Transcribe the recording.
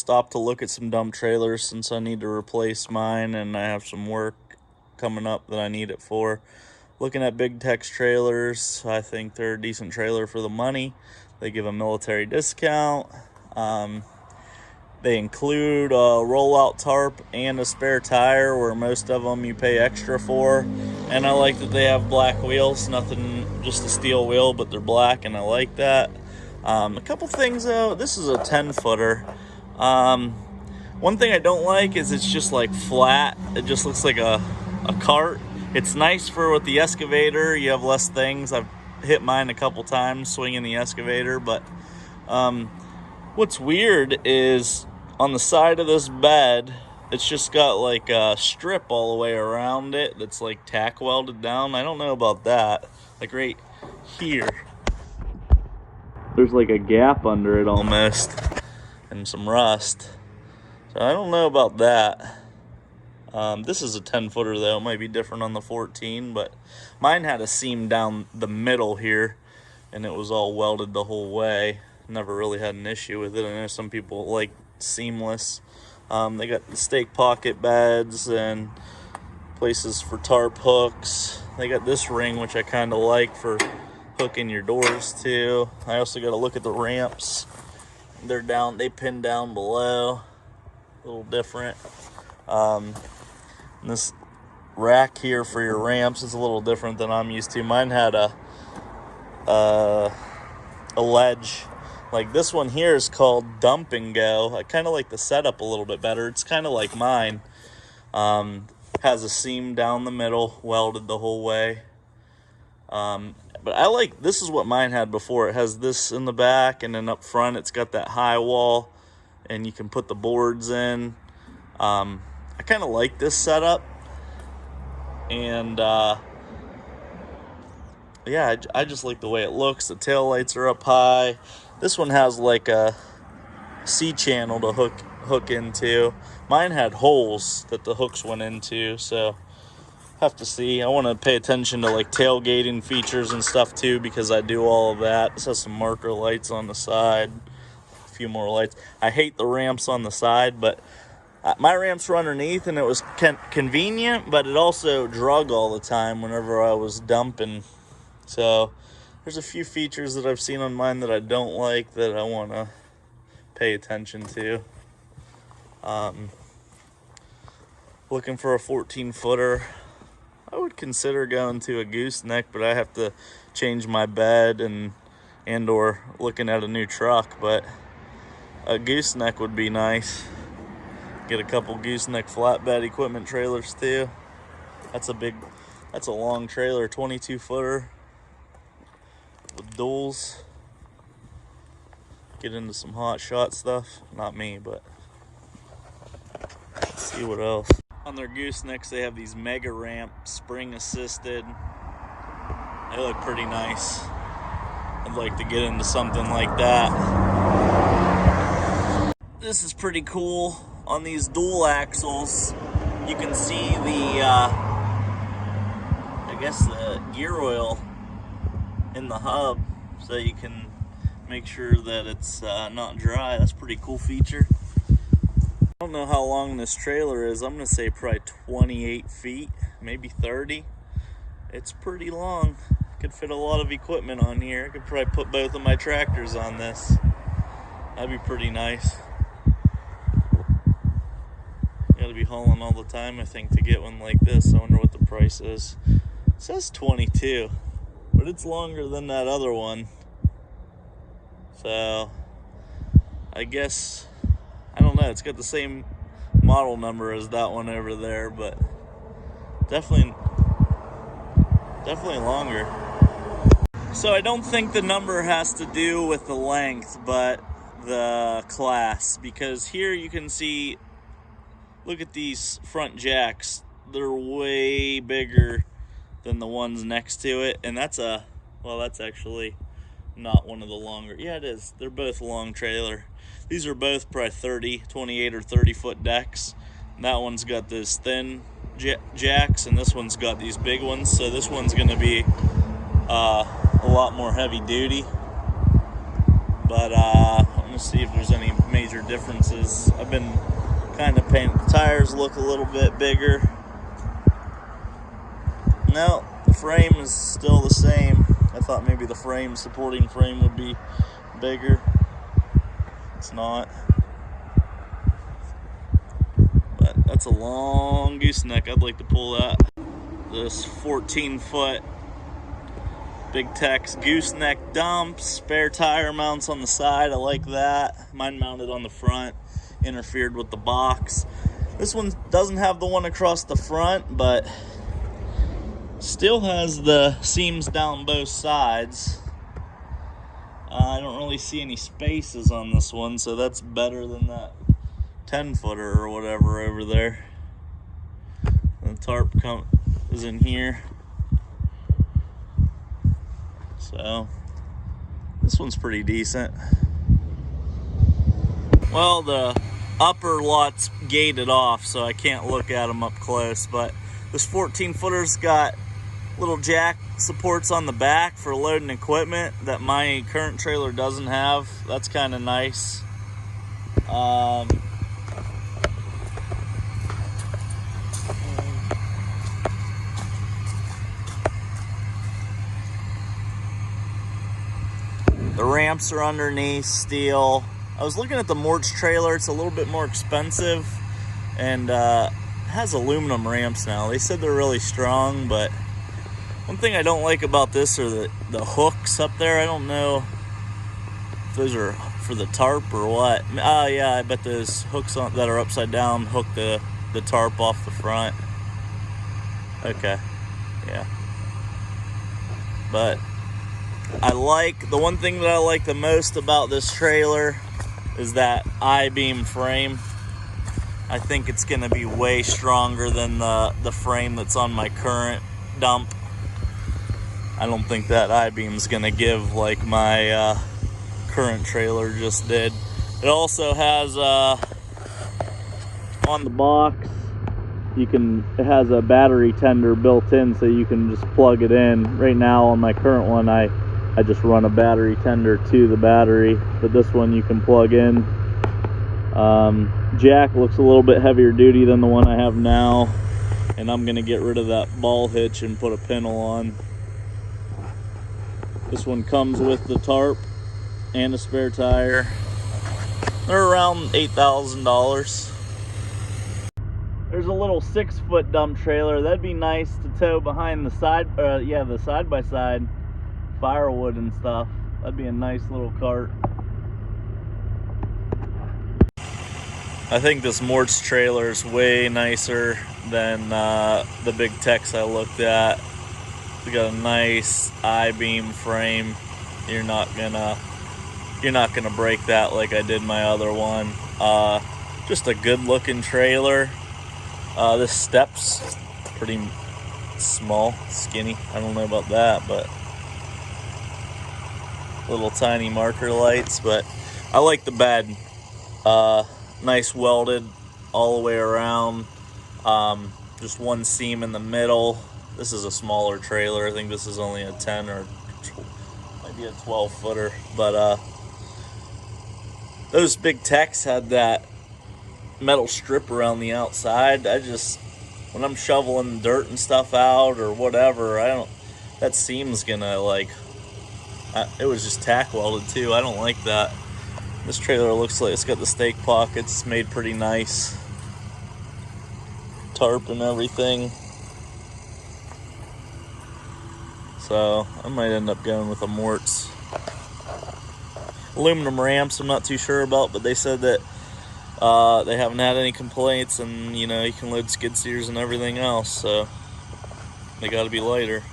stopped to look at some dump trailers since I need to replace mine and I have some work coming up that I need it for. Looking at Big Tex trailers, I think they're a decent trailer for the money. They give a military discount. They include a rollout tarp and a spare tire, where most of them you pay extra for. And I like that they have black wheels, nothing, just a steel wheel, but they're black, and I like that. A couple things though, this is a 10-footer. One thing I don't like is it's just like flat. It just looks like a cart. It's nice for with the excavator, you have less things. I've hit mine a couple times swinging the excavator, but what's weird is on the side of this bed, it's just got like a strip all the way around it that's like tack welded down. I don't know about that. Like right here, there's like a gap under it almost and some rust. So I don't know about that. This is a 10-footer though. It might be different on the 14, but mine had a seam down the middle here and it was all welded the whole way. Never really had an issue with it. I know some people like seamless. They got the stake pocket beds and places for tarp hooks. They got this ring, which I kind of like for hooking your doors too. I also got to look at the ramps. They're down, they pin down below, a little different. This rack here for your ramps is a little different than I'm used to. Mine had a ledge. Like this one here is called Dump and Go. I kind of like the setup a little bit better. It's kind of like mine. Has a seam down the middle, welded the whole way. But I like, this is what mine had before. It has this in the back, and then up front it's got that high wall, and you can put the boards in. I kind of like this setup. And yeah, I just like the way it looks. The tail lights are up high. This one has like a C-channel to hook into. Mine had holes that the hooks went into, so have to see. I want to pay attention to like tailgating features and stuff too, because I do all of that. This has some marker lights on the side, a few more lights. I hate the ramps on the side, but my ramps were underneath and it was convenient, but it also drug all the time whenever I was dumping. So there's a few features that I've seen on mine that I don't like that I want to pay attention to. Looking for a 14-footer. I would consider going to a Gooseneck, but I have to change my bed and or looking at a new truck. But a Gooseneck would be nice. Get a couple Gooseneck flatbed equipment trailers too. That's a long trailer, 22-footer with duals. Get into some hot shot stuff. Not me, but let's see what else. On their Goosenecks, they have these mega ramp, spring assisted. They look pretty nice. I'd like to get into something like that. This is pretty cool. On these dual axles, you can see the, I guess the gear oil in the hub, so you can make sure that it's not dry. That's a pretty cool feature. I don't know how long this trailer is. I'm gonna say probably 28 feet, maybe 30. It's pretty long. Could fit a lot of equipment on here. I could probably put both of my tractors on this. That'd be pretty nice. Gotta be hauling all the time, I think, to get one like this. I wonder what the price is. It says 22, but it's longer than that other one. So I guess, I don't know, it's got the same model number as that one over there, but definitely longer. So I don't think the number has to do with the length, but the class, because here you can see, look at these front jacks. They're way bigger than the ones next to it, and that's actually not one of the longer. Yeah, it is. They're both long trailer. These are both probably 28 or 30 foot decks. And that one's got this thin jacks, and this one's got these big ones. So this one's going to be a lot more heavy duty. But Let's see if there's any major differences. I've been kind of painting the tires look a little bit bigger. No, the frame is still the same. I thought maybe the supporting frame would be bigger. It's not. But that's a long gooseneck. I'd like to pull that. This 14-foot Big Tex gooseneck dump, spare tire mounts on the side. I like that. Mine mounted on the front, interfered with the box. This one doesn't have the one across the front, but still has the seams down both sides. I don't really see any spaces on this one, so that's better than that 10-footer or whatever over there. The tarp is in here. So this one's pretty decent. Well, the upper lot's gated off, so I can't look at them up close, but this 14-footer's got little jack supports on the back for loading equipment that my current trailer doesn't have. That's kind of nice. The ramps are underneath steel. I was looking at the Mort's trailer. It's a little bit more expensive and has aluminum ramps now. They said they're really strong, but one thing I don't like about this are the hooks up there. I don't know if those are for the tarp or what. Oh yeah, I bet those hooks that are upside down hook the tarp off the front. Okay, yeah. But the one thing that I like the most about this trailer is that I-beam frame. I think it's gonna be way stronger than the frame that's on my current dump. I don't think that I-beam's gonna give like my current trailer just did. It also has on the box, it has a battery tender built in, so you can just plug it in. Right now on my current one, I just run a battery tender to the battery, but this one you can plug in. Jack looks a little bit heavier duty than the one I have now, and I'm gonna get rid of that ball hitch and put a pintle on. This one comes with the tarp and a spare tire. They're around $8,000. There's a little 6-foot dump trailer. That'd be nice to tow behind the the side-by-side firewood and stuff. That'd be a nice little cart. I think this Mort's trailer is way nicer than the Big Tex I looked at. We got a nice I-beam frame. You're not gonna break that like I did my other one. Just a good looking trailer. This step's pretty small, skinny. I don't know about that, but little tiny marker lights. But I like the bed. Nice welded all the way around. Just one seam in the middle. This is a smaller trailer. I think this is only a 10 or maybe a 12-footer. But those Big Tex had that metal strip around the outside. When I'm shoveling dirt and stuff out or whatever, that seam's gonna it was just tack welded too. I don't like that. This trailer looks like it's got the stake pockets. It's made pretty nice. Tarp and everything. So I might end up going with a Mort's. Aluminum ramps I'm not too sure about, but they said that they haven't had any complaints, and you can load skid steers and everything else, so they got to be lighter.